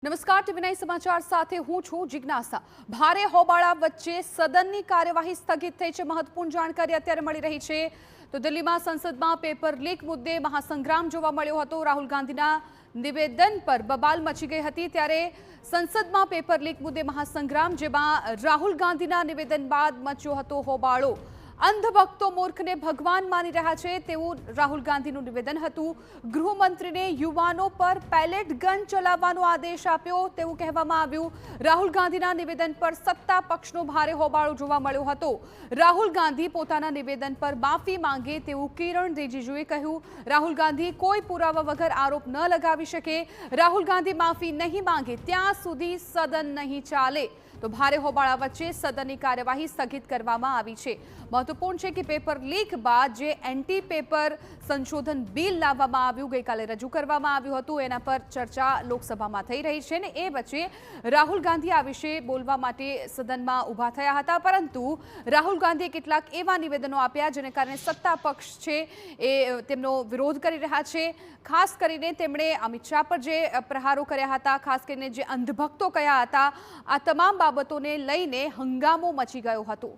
નમસ્કાર ટીવી9 સમાચાર સાથે હું છું જિજ્ઞાસા। ભારે હોબાળા વચ્ચે સદનની કાર્યવાહી સ્થગિત થઈ છે। મહત્વપૂર્ણ જાણકારી અત્યારે મળી રહી છે તો દિલ્હીમાં સંસદમાં પેપર લીક મુદ્દે મહાસંગ્રામ જોવા મળ્યો હતો। રાહુલ ગાંધીના નિવેદન પર બબાલ મચી ગઈ હતી ત્યારે સંસદમાં પેપર લીક મુદ્દે મહાસંગ્રામ, જેમાં રાહુલ ગાંધીના નિવેદન બાદ મચ્યો હતો હોબાળો। અંધભક્તો મૂર્ખને ભગવાન માની રહ્યા છે તેવું રાહુલ ગાંધીનું નિવેદન હતું। ગૃહમંત્રીને યુવાનો પર પેલેટ ગન ચલાવવાનો આદેશ આપ્યો તેવું કહેવામાં આવ્યું। રાહુલ ગાંધીના નિવેદન પર સત્તા પક્ષનો ભારે હોબાળો જોવા મળ્યો હતો। રાહુલ ગાંધી પોતાના નિવેદન પર માફી માંગે તેવું કિરણ રિજિજુએ કહ્યું। રાહુલ ગાંધી કોઈ પુરાવા વગર આરોપ ન લગાવી શકે। રાહુલ ગાંધી માફી નહીં માંગે ત્યાં સુધી સદન નહીં ચાલે। તો ભારે હોબાળા વચ્ચે સદનની કાર્યવાહી સ્થગિત કરવામાં આવી છે। મહત્વપૂર્ણ છે કે પેપર લીક બાદ જે એન્ટી પેપર સંશોધન બિલ લાવવામાં આવ્યું, ગઈકાલે રજૂ કરવામાં આવ્યું હતું, એના પર ચર્ચા લોકસભામાં થઈ રહી છે ને એ વચ્ચે રાહુલ ગાંધી આ વિશે બોલવા માટે સદનમાં ઊભા થયા હતા, પરંતુ રાહુલ ગાંધીએ કેટલાક એવા નિવેદનો આપ્યા જેને કારણે સત્તા પક્ષ છે એ તેમનો વિરોધ કરી રહ્યા છે। ખાસ કરીને તેમણે અમિત શાહ પર જે પ્રહારો કર્યા હતા, ખાસ કરીને જે અંધભક્તો કયા હતા, આ તમામ બાબતોને લઈને હંગામો મચી ગયો હતો।